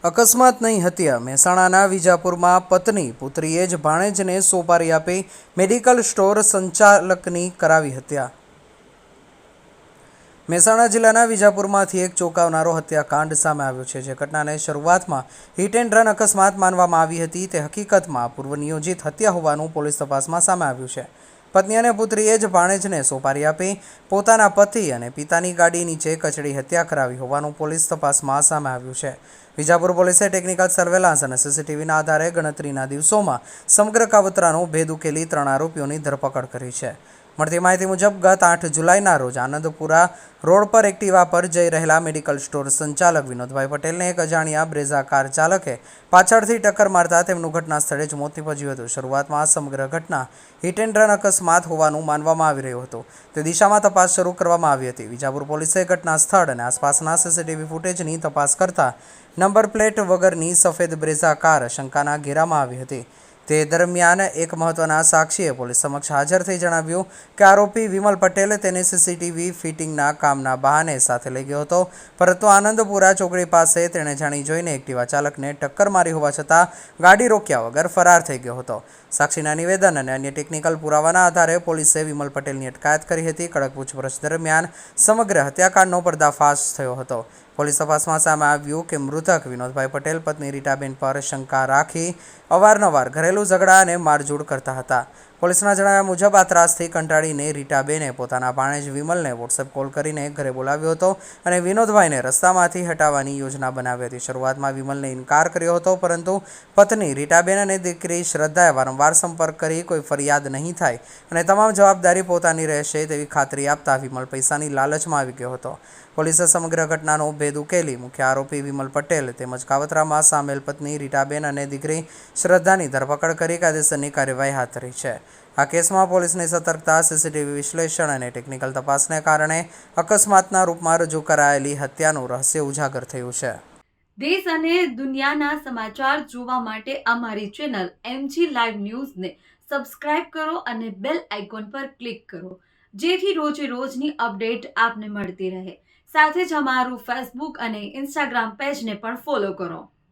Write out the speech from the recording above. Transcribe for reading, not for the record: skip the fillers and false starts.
અકસ્માતની હત્યા મહેસાણાના વિજાપુરમાં પત્ની પુત્રીએ જ ભાણેજને સોપારી આપી મેડિકલ સ્ટોર સંચાલકની કરાવી હત્યા। મહેસાણા જિલ્લાના વિજાપુરમાંથી એક ચોંકાવનારો હત્યાકાંડ સામે આવ્યો છે, જે ઘટનાને શરૂઆતમાં હિટ એન્ડ રન અકસ્માત માનવામાં આવી હતી, તે હકીકતમાં પૂર્વ નિયોજિત હત્યા હોવાનું પોલીસ તપાસમાં સામે આવ્યું છે। પત્ની અને પુત્રીએ જ ભાણેજને સોપારી આપી પોતાના પતિ અને પિતાની ગાડી નીચે કચડી હત્યા કરાવી હોવાનું પોલીસ તપાસમાં સામે આવ્યું છે। વિજાપુર પોલીસે ટેકનિકલ સર્વેલન્સ અને સીસીટીવીના આધારે ગણતરીના દિવસોમાં સમગ્ર કાવતરાનો ભેદ ઉકેલી 3 આરોપીઓની ધરપકડ કરી છે। મળતી માહિતી મુજબ ગત 8 જુલાઈના રોજ આનંદપુરા રોડ પર એક્ટિવા પર જઈ રહેલા મેડિકલ સ્ટોર સંચાલક વિનોદભાઈ પટેલને એક અજાણ્યા બ્રેઝા કાર ચાલકે પાછળથી ટક્કર મારતા તેમનું ઘટના સ્થળે જ મોત નીપજ્યું હતું। શરૂઆતમાં સમગ્ર ઘટના હિટ એન્ડ રન અકસ્માત હોવાનું માનવામાં આવી રહ્યું હતું, તે દિશામાં તપાસ શરૂ કરવામાં આવી હતી। વિજાપુર પોલીસે ઘટના સ્થળ અને આસપાસના સીસીટીવી ફૂટેજની તપાસ કરતા નંબર પ્લેટ વગરની સફેદ બ્રેઝા કાર શંકાના ઘેરામાં આવી હતી। તે દરમિયાન એક મહત્વના સાક્ષીએ પોલીસ સમક્ષ હાજર થઈ જણાવ્યું કે આરોપી વિમલ પટેલ તેને સીસીટીવી ફિટિંગના કામના બહાને સાથે લઈ ગયો હતો, પરંતુ આનંદપુરા ચોકડી પાસે તેણે જાણી જોઈને એક્ટિવા ચાલકને ટક્કર મારી હોવા છતાં ગાડી રોક્યા વગર ફરાર થઈ ગયો હતો। સાક્ષીના નિવેદન અને અન્ય ટેકનિકલ પુરાવાના આધારે પોલીસે વિમલ પટેલની અટકાયત કરી હતી। કડક પૂછપરછ દરમિયાન સમગ્ર હત્યાકાંડનો પર્દાફાશ થયો હતો। પોલીસ તપાસમાં સામે આવ્યું કે મૃતક વિનોદભાઈ પટેલ પત્ની રીટાબેન પર શંકા રાખી અવારનવાર ઘરેલું ઝઘડા અને મારઝૂડ કરતા હતા। પોલીસના જણાવ્યા મુજબ આ ત્રાસથી કંટાળીને રીટાબેને પોતાના ભાણેજ વિમલને વોટ્સએપ કોલ કરીને ઘરે બોલાવ્યો હતો અને વિનોદભાઈને રસ્તામાંથી હટાવવાની યોજના બનાવી હતી। શરૂઆતમાં વિમલને ઇનકાર કર્યો હતો, પરંતુ પત્ની રીટાબેન અને દીકરી શ્રદ્ધાએ વારંવાર સંપર્ક કરી કોઈ ફરિયાદ નહીં થાય અને તમામ જવાબદારી પોતાની રહેશે તેવી ખાતરી આપતા વિમલ પૈસાની લાલચમાં આવી ગયો હતો। પોલીસે સમગ્ર ઘટનાનો ભેદ ઉકેલી મુખ્ય આરોપી વિમલ પટેલ તેમજ કાવતરામાં સામેલ પત્ની રીટાબેન અને દીકરી શ્રદ્ધાની ધરપકડ કરી કાયદેસરની કાર્યવાહી હાથ ધરી છે। આ કેસમાં પોલીસની સતર્કતા, સીસીટીવી વિશ્લેષણ અને ટેકનિકલ તપાસને કારણે અકસ્માતના રૂપમાં રજૂ કરાયેલી હત્યાનું રહસ્ય ઉજાગર થયું છે। દેશ અને દુનિયાના સમાચાર જોવા માટે અમારી ચેનલ MG લાઈવ ન્યૂઝને સબસ્ક્રાઇબ કરો અને બેલ આઇકોન પર ક્લિક કરો, જેથી રોજે રોજની અપડેટ આપને મળતી રહે। સાથે જ અમારું ફેસબુક અને ઇન્સ્ટાગ્રામ પેજને પણ ફોલો કરો।